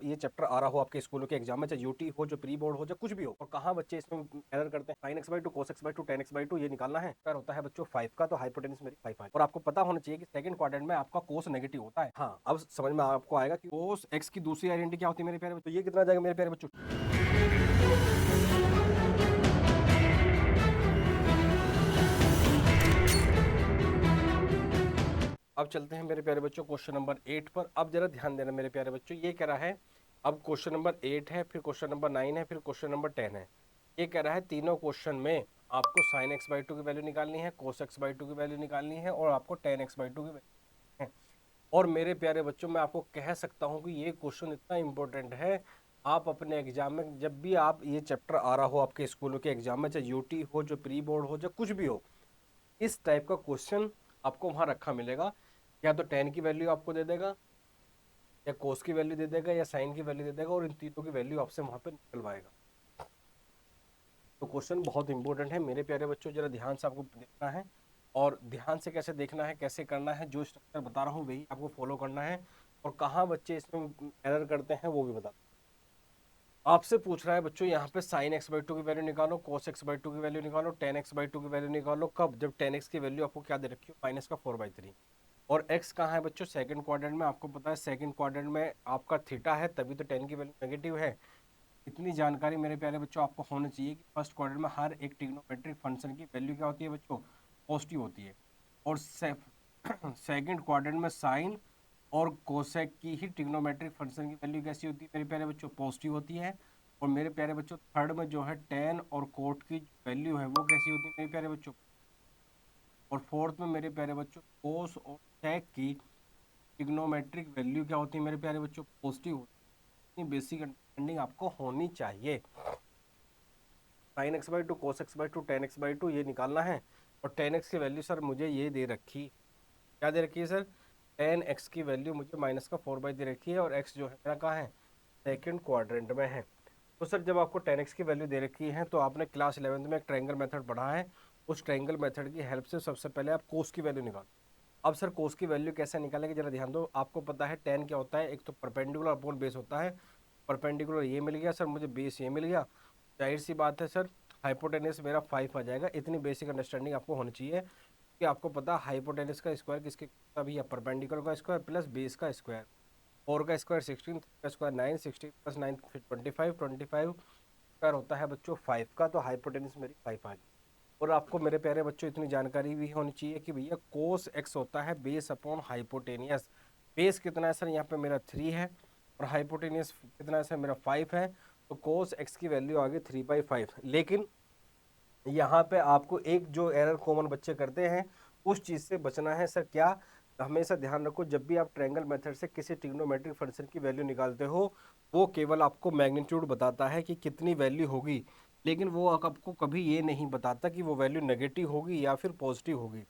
ये चैप्टर आ रहा हो आपके स्कूलों के एग्जाम में, चाहे यूटी हो, जो प्री बोर्ड हो, चाहे कुछ भी हो, और कहाँ बच्चे इसमें एरर करते हैं। sin x/2 cos x/2 tan x/2 ये निकालना है, कर होता है बच्चों 5 का, तो हाइपोटेन्यूज मेरी 5 आ, और आपको पता होना चाहिए कि सेकंड क्वाड्रेंट में आपका कोस नेगेटिव होता है। हाँ, अब समझ में आपको आएगा कि कोस x की दूसरी आइडेंटिटी क्या होती है मेरे प्यारे बच्चों। ये कितना आ जाएगा मेरे प्यारे बच्चों। अब चलते हैं मेरे प्यारे बच्चों क्वेश्चन नंबर 8 पर। अब जरा ध्यान देना मेरे प्यारे बच्चों, ये कह रहा है, अब क्वेश्चन नंबर 8 है, फिर क्वेश्चन नंबर 9 है, फिर क्वेश्चन नंबर 10 है। ये कह रहा है तीनों क्वेश्चन में आपको sin x/2 की वैल्यू निकालनी है, cos x/2 की वैल्यू निकालनी है, और आपको tan x/2 की वैल्यू है। और मेरे प्यारे बच्चों, मैं आपको कह सकता हूँ कि ये क्वेश्चन इतना इंपॉर्टेंट है, आप अपने एग्जाम में जब भी आप ये चैप्टर आ रहा हो आपके स्कूलों के एग्जाम में, चाहे यूटी हो, जो प्री बोर्ड हो, चाहे कुछ भी हो, इस टाइप का क्वेश्चन आपको वहां रखा मिलेगा। या तो टेन की वैल्यू आपको दे देगा, या कोस की वैल्यू दे देगा, या साइन की वैल्यू दे देगा, और इन तीनों की वैल्यू आपसे वहां पे निकलवाएगा। तो क्वेश्चन बहुत इंपॉर्टेंट है मेरे प्यारे बच्चों, जरा ध्यान से आपको देखना है, और ध्यान से कैसे देखना है, कैसे करना है, जो स्ट्रक्चर बता रहा हूँ वही आपको फॉलो करना है, और कहाँ बच्चे इसमें एरर करते हैं वो भी बता। आपसे पूछ रहा है बच्चों यहाँ पे sin x/2 की वैल्यू निकालो, cos x/2 की वैल्यू निकालो, tan x/2 की वैल्यू निकालो। कब? जब tan x की वैल्यू आपको क्या दे रखी हो, -4/3। और x कहाँ है बच्चों, सेकंड क्वाड्रेंट में। आपको पता है सेकंड क्वाड्रेंट में आपका थीटा है, तभी तो tan की वैल्यू नेगेटिव है। इतनी जानकारी मेरे प्यारे बच्चों आपको होनी चाहिए कि फर्स्ट क्वाड्रेंट में हर एक ट्रिग्नोमेट्रिक फंक्शन की वैल्यू क्या होती है बच्चों, पॉजिटिव होती है। और सेकंड क्वाड्रेंट में साइन और कोसेक की ही ट्रिग्नोमेट्रिक फंक्शन की वैल्यू कैसी होती है मेरे प्यारे बच्चों, पॉजिटिव होती है। और मेरे प्यारे बच्चों थर्ड में जो है टेन और कोट की वैल्यू है वो कैसी होती है मेरे प्यारे बच्चों। और फोर्थ में मेरे प्यारे बच्चों कोस और सेक की ट्रिग्नोमेट्रिक वैल्यू क्या होती है मेरे प्यारे बच्चों, पॉजिटिव होती है। इतनी बेसिक अंडरस्टैंडिंग आपको होनी चाहिए। sin x/2 cos x/2 tan x/2 ये निकालना है, और tan x की वैल्यू सर मुझे ये दे रखी, क्या दे रखी है सर, tan x की वैल्यू मुझे -4 दे रखी है, और x जो है मेरा कहाँ है, सेकंड क्वाड्रेंट में है। तो सर जब आपको tan x की वैल्यू दे रखी है, तो आपने क्लास 11th में एक ट्रायंगल मेथड पढ़ा है, उस ट्रायंगल मेथड की हेल्प से सबसे पहले आप कोस की वैल्यू निकालो। अब सर कोस की वैल्यू कैसे निकालेंगे, जरा ध्यान दो। आपको पता है tan क्या होता है, एक तो परपेंडिकुलर अपॉन बेस होता है। परपेंडिकुलर ये मिल गया सर मुझे, बेस ये मिल गया, जाहिर सी बात है सर हाइपोटेनस मेरा 5 आ जाएगा। इतनी बेसिक अंडरस्टैंडिंग आपको होनी चाहिए कि आपको पता हाइपोटेनस का स्क्वायर किसके तभी है, परपेंडिकुलर का स्क्वायर प्लस बेस का स्क्वायर। 4 का स्क्वायर 16, 3 का स्क्वायर 9, 16 प्लस 9 फिर 25, 25 स्क्वायर होता है बच्चों 5 का, तो हाइपोटेनस मेरी 5 आ गई। और आपको मेरे प्यारे बच्चों इतनी जानकारी भी होनी चाहिए कि भैया कोस एक्स होता है बेस अपॉन हाइपोटेनियस। बेस कितना है सर, यहाँ पे मेरा 3 है, और हाइपोटेनियस कितना है सर, मेरा 5 है। तो कोस एक्स की वैल्यू आ गई 3/5। लेकिन यहाँ पे आपको एक जो एरर कॉमन बच्चे करते हैं, उस चीज से बचना है सर। क्या? हमेशा ध्यान रखो, जब भी आप ट्रायंगल मेथड से किसी ट्रिग्नोमेट्रिक फंक्शन की वैल्यू निकालते हो, वो केवल आपको मैग्नीट्यूड बताता है कि कितनी वैल्यू होगी, लेकिन वो आपको कभी ये नहीं बताता कि वो वैल्यू नेगेटिव होगी या फिर पॉजिटिव होगी।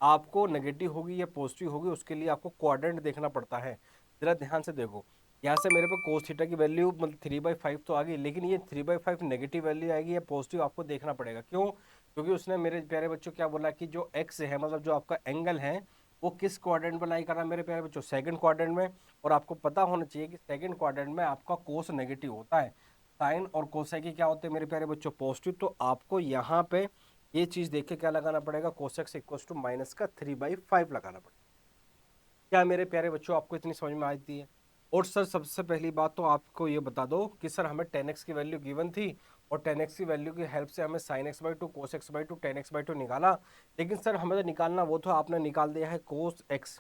आपको नेगेटिव होगी या पॉजिटिव होगी उसके लिए आपको क्वाड्रेंट देखना पड़ता है। जरा ध्यान से देखो, यहाँ से मेरे पे कोस थीटा की वैल्यू मतलब 3/5 तो आ गई, लेकिन ये 3/5 नेगेटिव वैल्यू आएगी या पॉजिटिव आपको देखना पड़ेगा। क्यों? क्योंकि उसने मेरे प्यारे बच्चों क्या बोला कि जो एक्स है, मतलब जो आपका एंगल है, वो किस क्वाड्रेंट में लाई कर रहा है मेरे प्यारे बच्चों, सेकंड क्वाड्रेंट में। और आपको पता होना चाहिए कि सेकंड क्वाड्रेंट में आपका कोस नेगेटिव होता है, साइन और कोसेक क्या होते हैं मेरे प्यारे बच्चों, पॉजिटिव। तो आपको यहाँ पे ये चीज देख के क्या लगाना पड़ेगा, कोसेक्स इक्वल टू माइनस का 3/5 लगाना पड़ेगा। क्या मेरे प्यारे बच्चों आपको इतनी समझ में आती है? और सर सबसे पहली बात तो आपको ये बता दो कि सर हमें 10x की वैल्यू गिवन थी, और 10x की वैल्यू की हेल्प से हमें sin x/2 cos x/2 tan x/2 निकाला। लेकिन सर हमें तो निकालना वो तो आपने निकाल दिया है cos x।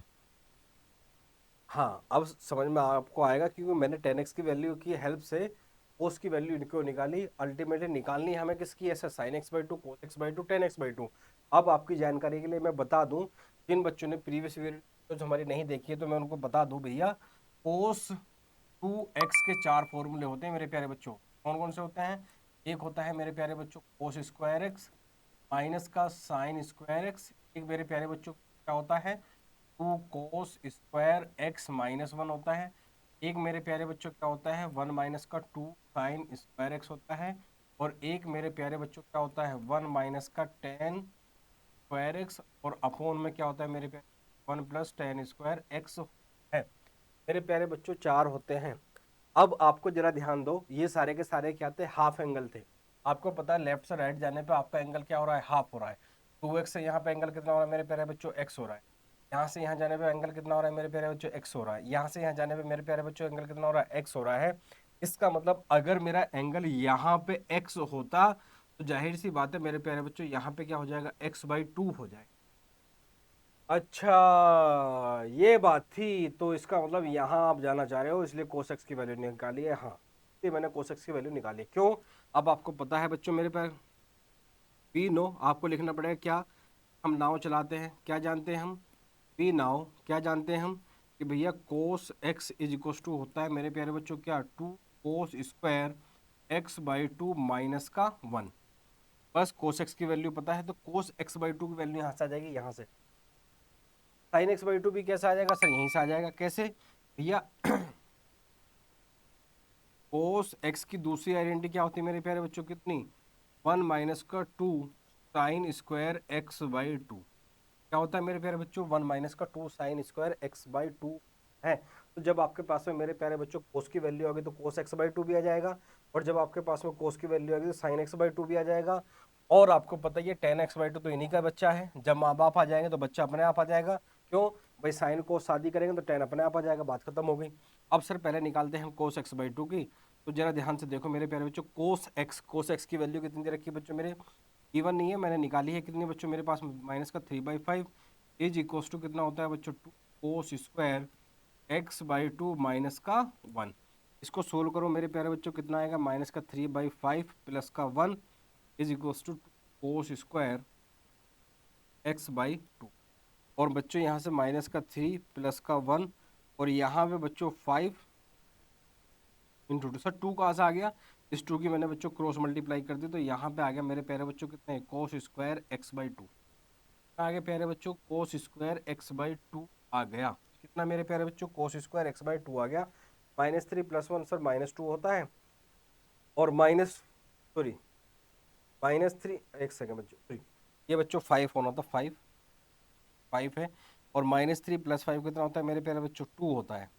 हाँ, अब समझ में आपको आएगा, क्योंकि मैंने 10x की वैल्यू की हेल्प से cos की वैल्यू क्यों निकाली। अल्टीमेटली निकालनी हमें किसकी है sir, sin x/2 cos x/2 tan x/2। अब आपकी जानकारी के लिए मैं बता दूं, जिन बच्चों ने प्रीवियस वीडियो हमारी नहीं देखी है, तो मैं उनको बता दूं भैया, cos 2x के 4 फॉर्मूले होते हैं मेरे प्यारे बच्चों। कौन कौन से होते हैं? एक होता है मेरे प्यारे बच्चों cos स्क्वायर एक्स माइनस का sin स्क्वायर एक्स। एक मेरे प्यारे बच्चों क्या होता है, 2 cos स्क्वायर x-1 होता है। एक मेरे प्यारे बच्चों क्या होता है, 1 माइनस का 2 sin स्क्वायर x होता है। और एक मेरे प्यारे बच्चों क्या होता है, 1 माइनस का tan स्क्वायर x, और अपोन में क्या होता है मेरे प्यारे 1 प्लस tan स्क्वायर x है। मेरे प्यारे बच्चों 4 होते हैं। अब आपको जरा ध्यान दो, ये सारे के सारे क्या थे, हाफ एंगल थे। आपको पता है लेफ्ट से राइट जाने पे आपका एंगल क्या हो रहा है, हाफ हो रहा है। 2x से यहाँ पे एंगल कितना हो रहा है मेरे प्यारे बच्चों, x हो रहा है। यहाँ से यहाँ जाने पे एंगल कितना हो रहा है मेरे प्यारे बच्चों, x हो रहा है। यहाँ से यहाँ जाने पे मेरे प्यारे बच्चों एंगल कितना हो रहा है, x हो रहा है। इसका मतलब अगर मेरा एंगल यहाँ पे x होता तो जाहिर सी बात है मेरे प्यारे बच्चों, यहाँ पे क्या हो जाएगा, x/2 हो जाएगा। अच्छा ये बात थी, तो इसका मतलब यहाँ आप जाना चाह रहे हो, इसलिए कोसेक्स की वैल्यू निकाली है। हाँ, ये मैंने कोसेक्स की वैल्यू निकाली है। क्यों? अब आपको पता है बच्चों मेरे पास वी नो, आपको लिखना पड़ेगा क्या, हम नाव चलाते हैं, क्या जानते हैं हम, वी नाव, क्या जानते हैं हम कि भैया cos x is equal to होता है मेरे प्यारे बच्चों क्या, 2 cos² x/2 माइनस का 1। बस कोस एक्स की वैल्यू पता है तो कोस x/2 की वैल्यू यहाँ से आ जाएगी, यहाँ से। साइन x/2 भी कैसे आ जाएगा सर, यहीं से आ जाएगा। कैसे भैया, कोस एक्स की दूसरी आइडेंटिटी क्या होती है मेरे प्यारे बच्चों, कितनी, 1 माइनस का 2 साइन स्क्वायर x/2। क्या होता है मेरे प्यारे बच्चों, 1 माइनस का 2 साइन स्क्वायर x/2 है। तो जब आपके पास में मेरे प्यारे बच्चों कोस की वैल्यू आ गई तो कोस x/2 भी आ जाएगा, और जब आपके पास में कोस की वैल्यू आ गई तो साइन x/2 भी आ जाएगा। और आपको पता ही है tan x/2 तो इन्हीं का बच्चा है, जब माँ बाप आ जाएंगे तो बच्चा अपने आप आ जाएगा। क्यों भाई, साइन को शादी करेंगे तो tan अपने आप आ जाएगा, बात खत्म हो गई। अब सर पहले निकालते हैं हम कोस x/2 की। तो जरा ध्यान से देखो मेरे प्यारे बच्चों, कोस एक्स की वैल्यू कितनी दे रखी है बच्चों मेरे, इवन नहीं है, मैंने निकाली है कितनी बच्चों मेरे पास, माइनस का 3/5 इज इक्वल टू कितना होता है बच्चों, 2 cos² x/2 माइनस का 1। इसको सोल्व करो मेरे प्यारे बच्चों, कितना आएगा, माइनस का 3/5 प्लस का 1 is equal to cos² x/2। और बच्चों यहाँ से माइनस का 3 प्लस का 1, और यहाँ पे बच्चों 5 इंटू 2। सर 2 कहाँ से आ गया, इस 2 की मैंने बच्चों क्रॉस मल्टीप्लाई कर दी, तो यहाँ पे आ गया मेरे प्यारे बच्चों कितने, cos² x/2। आगे प्यारे बच्चों cos² x/2 आ गया। कितना मेरे प्यारे बच्चों, cos² x/2 आ गया। -3 + 1 सर -2 होता है, और -3, एक सेकंड बच्चों, सॉरी, ये बच्चों 5 होना था, 5 है। और -3 + 5 कितना होता है मेरे प्यारे बच्चों, 2 होता है।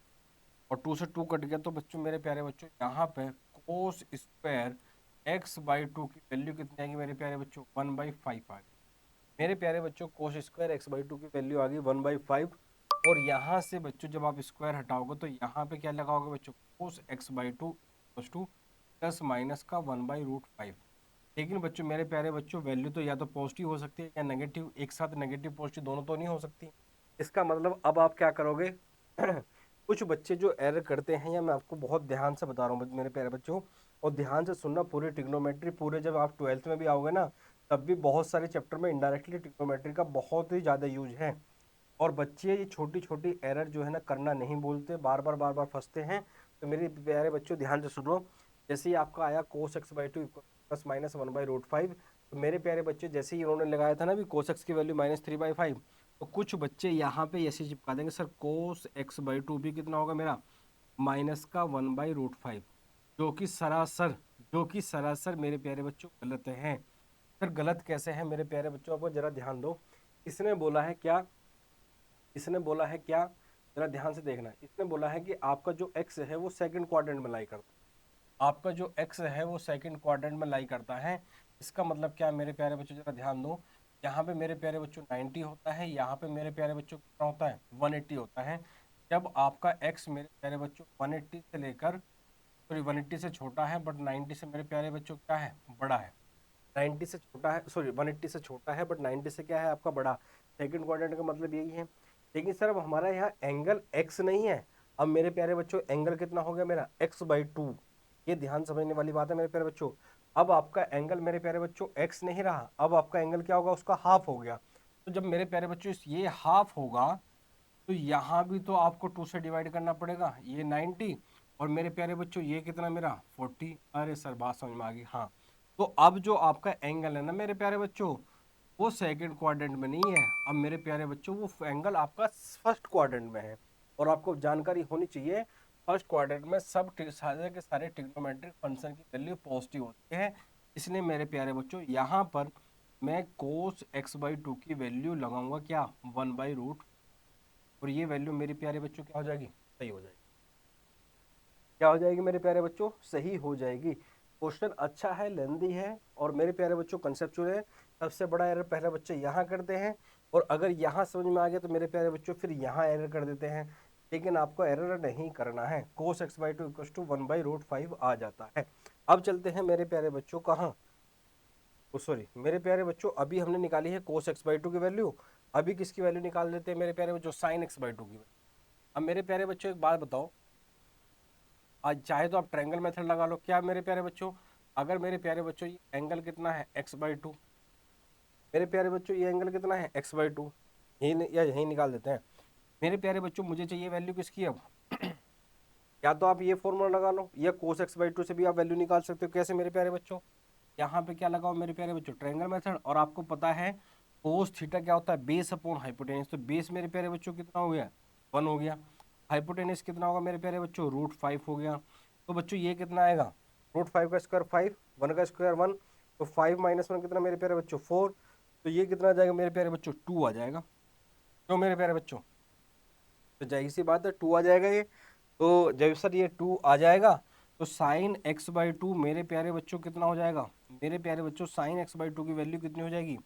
और 2 से 2 कट गया, तो बच्चों मेरे प्यारे बच्चों यहाँ पे cos² x/2 की वैल्यू कितनी आएगी मेरे प्यारे बच्चों, 1/5 आ गई। मेरे प्यारे बच्चों cos² x/2 की वैल्यू आ गई 1/5। और यहाँ से बच्चों जब आप स्क्वायर हटाओगे तो यहाँ पे क्या लगाओगे बच्चों, cos x/2 two plus minus का 1/√5। लेकिन बच्चों मेरे प्यारे बच्चों, वैल्यू तो या तो पॉजिटिव हो सकती है या नेगेटिव, एक साथ नेगेटिव पॉजिटिव दोनों तो नहीं हो सकती। इसका मतलब अब आप क्या करोगे कुछ बच्चे जो एरर करते हैं, या मैं आपको बहुत ध्यान से बता रहा हूँ मेरे प्यारे बच्चों, और ध्यान से सुनना, पूरे ट्रिग्नोमेट्री पूरे जब आप 12th में भी आओगे ना, तब भी बहुत सारे चैप्टर में इनडायरेक्टली ट्रिग्नोमेट्री का बहुत ही ज़्यादा यूज है। और बच्चे ये छोटी छोटी एरर जो है ना करना नहीं बोलते, बार बार फंसते हैं। तो मेरे प्यारे बच्चों ध्यान से सुनो, जैसे ही आपका आया cos x/2 प्लस माइनस 1/√5, तो मेरे प्यारे बच्चे जैसे ही उन्होंने लगाया था ना भी cos x की वैल्यू -3/5, तो कुछ बच्चे यहाँ पे ऐसे चिपका देंगे, सर cos x/2 भी कितना होगा मेरा, माइनस का 1/√5, जो कि सरासर मेरे प्यारे बच्चों गलत है। सर गलत कैसे है मेरे प्यारे बच्चों, आपको जरा ध्यान दो। इसने बोला है क्या, जरा ध्यान से देखना, इसने बोला है कि आपका जो एक्स है वो सेकंड क्वाड्रेंट में लाई करता है, आपका जो एक्स है वो सेकंड क्वाड्रेंट में लाई करता है। इसका मतलब क्या मेरे प्यारे बच्चों, जरा ध्यान दो, यहाँ पे मेरे प्यारे बच्चों 90 होता है, यहाँ पे मेरे प्यारे बच्चों कितना होता है, 180 होता है। जब आपका एक्स मेरे प्यारे बच्चों 180 से लेकर, सॉरी 180 से छोटा है, बट 90 से मेरे प्यारे बच्चों क्या है, बड़ा है। 90 से छोटा है, सॉरी 180 से छोटा है, बट 90 से क्या है आपका, बड़ा। सेकंड क्वाड्रेंट का मतलब यही है। लेकिन सर अब हमारा यहाँ एंगल x नहीं है, अब मेरे प्यारे बच्चों एंगल कितना हो गया मेरा, x/2। ये ध्यान समझने वाली बात है मेरे प्यारे बच्चों। अब आपका एंगल मेरे प्यारे बच्चों x नहीं रहा, अब आपका एंगल क्या होगा, उसका हाफ हो गया। तो जब मेरे प्यारे बच्चों ये हाफ होगा, तो यहाँ भी तो आपको 2 से डिवाइड करना पड़ेगा, ये 90, और मेरे प्यारे बच्चों ये कितना मेरा 40। अरे सर बात समझ में आ गई, हाँ। तो अब जो आपका एंगल है ना मेरे प्यारे बच्चों, वो सेकंड क्वाड्रेंट में नहीं है, अब मेरे प्यारे बच्चों वो एंगल आपका फर्स्ट क्वाड्रेंट में है। और आपको जानकारी होनी चाहिए, फर्स्ट क्वाड्रेंट में सब सारे के सारे ट्रिग्नोमेट्रिक फंक्शन की वैल्यू पॉजिटिव होती है। इसलिए मेरे प्यारे बच्चों यहाँ पर मैं cos x/2 की वैल्यू लगाऊंगा क्या, 1/√, और ये वैल्यू मेरे प्यारे बच्चों क्या हो जाएगी, सही हो जाएगी। क्या हो जाएगी मेरे प्यारे बच्चों, सही हो जाएगी। क्वेश्चन अच्छा है, लेंदी है और मेरे प्यारे बच्चों कंसेप्चुअल है। सबसे बड़ा एरर पहले बच्चे यहाँ करते हैं और अगर यहाँ समझ में आ गया तो मेरे प्यारे बच्चों फिर यहाँ एरर कर देते हैं, लेकिन आपको एरर नहीं करना है। cos x/2 = 1/√5 आ जाता है। अब चलते हैं मेरे प्यारे बच्चों कहाँ, सॉरी मेरे प्यारे बच्चों, अभी हमने निकाली है cos x/2 की वैल्यू। अभी किसकी वैल्यू निकाल लेते हैं मेरे प्यारे बच्चों, sin x/2 की वैल्यू। अब मेरे प्यारे बच्चों एक बात बताओ, आज चाहे तो आप ट्रायंगल मेथड लगा लो। क्या मेरे प्यारे बच्चों, अगर मेरे प्यारे बच्चों ये एंगल कितना है x/2, मेरे प्यारे बच्चों ये एंगल कितना है x/2, यही या यही निकाल देते हैं। मेरे प्यारे बच्चों मुझे चाहिए वैल्यू किसकी अब या तो आप ये फॉर्मूला लगा लो या cos x/2 से भी आप वैल्यू निकाल सकते हो। कैसे मेरे प्यारे बच्चों, यहाँ पे क्या लगाओ मेरे प्यारे बच्चों, ट्रायंगल मेथड। और आपको पता है cos थीटा क्या होता है, बेस अपॉन हाइपोटेनस। तो बेस मेरे प्यारे बच्चों कितना हो गया, 1 हो गया। हाइपोटेनस कितना होगा मेरे प्यारे बच्चों, √5 हो गया। तो बच्चों ये कितना आएगा, √5 का स्क्वायर 5, 1 का स्क्वायर 1, तो 5 - 1 कितना मेरे प्यारे बच्चों 4। तो ये कितना आ जाएगा मेरे प्यारे बच्चों, 2 आ जाएगा। तो मेरे प्यारे बच्चों तो जाहिर सी बात है 2 आ जाएगा ये। तो जब सर ये 2 आ जाएगा तो साइन x/2 मेरे प्यारे बच्चों कितना हो जाएगा, मेरे प्यारे बच्चों साइन x/2 की वैल्यू कितनी हो जाएगी,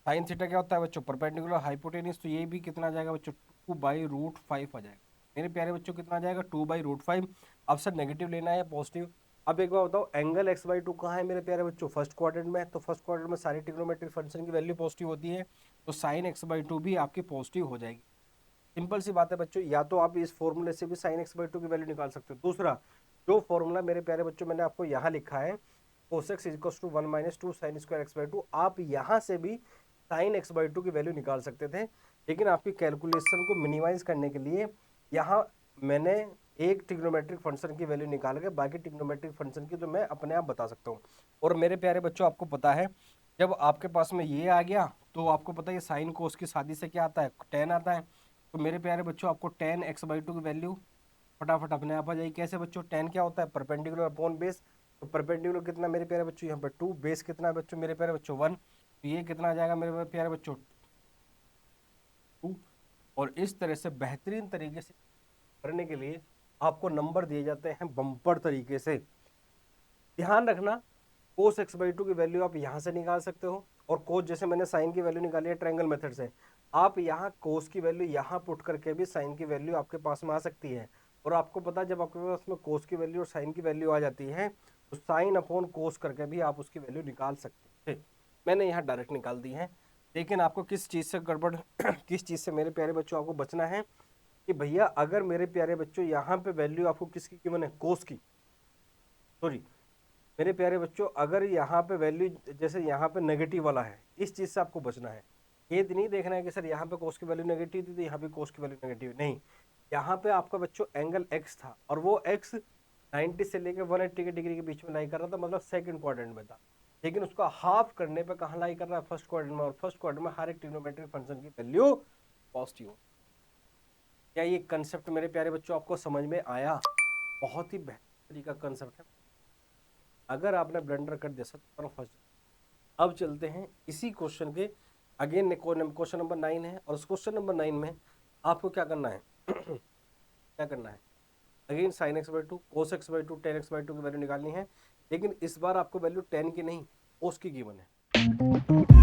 साइन थीटा क्या होता है बच्चों, परपेंडिकुलर हाइपोटेनस। तो ये भी कितना आ जाएगा बच्चों, 2/√5 आ जाएगा। मेरे प्यारे बच्चों कितना आ जाएगा, 2/√5। अब सर नेगेटिव लेना है या पॉजिटिव। अब एक बार बताओ, एंगल x/2 कहाँ है मेरे प्यारे बच्चों, फर्स्ट क्वाड्रेंट में। तो फर्स्ट क्वाड्रेंट में सारी ट्रिग्नोमेट्रिक फंक्शन की वैल्यू पॉजिटिव होती है, तो साइन x/2 भी आपकी पॉजिटिव हो जाएगी। सिंपल सी बात है बच्चों, या तो आप इस फॉर्मूले से भी साइन x/2 की वैल्यू निकाल सकते हो। दूसरा जो फॉर्मूला मेरे प्यारे बच्चों मैंने आपको यहाँ लिखा है, cos x = 1 - 2 sin² x/2, आप यहाँ से भी साइन x/2 की वैल्यू निकाल सकते थे। लेकिन आपकी कैलकुलेशन को मिनिमाइज करने के लिए यहाँ मैंने एक ट्रिग्नोमेट्रिक फंक्शन की वैल्यू निकाल के बाकी ट्रिग्नोमेट्रिक फंक्शन की तो मैं अपने आप बता सकता हूँ। और मेरे प्यारे बच्चों आपको पता है, जब आपके पास में ये आ गया तो आपको पता है ये साइन कोस की शादी से क्या आता है, tan आता है। तो मेरे प्यारे बच्चों आपको tan x/2 की वैल्यू फटाफट अपने आप आ जाएगी। कैसे बच्चों, tan क्या होता है, परपेंडिकुलर अपॉन बेस। तो परपेंडिकुलर कितना मेरे प्यारे बच्चों यहाँ पर 2, बेस कितना है बच्चों मेरे प्यारे बच्चों 1। तो ये कितना आ जाएगा मेरे प्यारे बच्चों 2। और इस तरह से बेहतरीन तरीके से करने के लिए आपको नंबर दिए जाते हैं बम्पर तरीके से। ध्यान रखना, cos x/2 की वैल्यू आप यहाँ से निकाल सकते हो और cos, जैसे मैंने साइन की वैल्यू निकाली है ट्रायंगल मेथड से, आप यहाँ cos की वैल्यू यहाँ पुट करके भी साइन की वैल्यू आपके पास में आ सकती है। और आपको पता है जब आपके पास में cos की वैल्यू और साइन की वैल्यू आ जाती है तो साइन अपॉन cos करके भी आप उसकी वैल्यू निकाल सकते थे। मैंने यहाँ डायरेक्ट निकाल दी है। लेकिन आपको किस चीज़ से गड़बड़ किस चीज़ से मेरे प्यारे बच्चों आपको बचना है कि भैया अगर मेरे प्यारे बच्चों यहाँ पे वैल्यू आपको किसकी गिवन है, cos की, सॉरी मेरे प्यारे बच्चों अगर यहाँ पे वैल्यू जैसे यहाँ पे नेगेटिव वाला है, इस चीज़ से आपको बचना है। ये नहीं देखना है कि सर यहाँ पे cos की वैल्यू नेगेटिव थी तो यहाँ पे cos की वैल्यू नेगेटिव, नहीं। यहाँ पे आपका बच्चों एंगल x था और वो x 90 से लेकर 180 के डिग्री के बीच में लाई कर रहा था, मतलब सेकंड क्वाड्रेंट में था। लेकिन उसका हाफ करने पे कहाँ लाई कर रहा है, फर्स्ट क्वाड्रेंट में। और फर्स्ट क्वाड्रेंट में हर एक ट्रिग्नोमेट्रिक फंक्शन की वैल्यू पॉजिटिव। क्या ये कंसेप्ट मेरे प्यारे बच्चों आपको समझ में आया? बहुत ही बेहतर तरीका कंसेप्ट है। अगर आपने ब्लंडर कर दिया सर फर्स्ट। अब चलते हैं इसी क्वेश्चन के अगेन, क्वेश्चन नंबर 9 है और उस क्वेश्चन नंबर 9 में आपको क्या करना है क्या करना है, again sin x/2 cos x/2 tan x/2 की वैल्यू निकालनी है। लेकिन इस बार आपको वैल्यू tan की नहीं cos की गिवन है।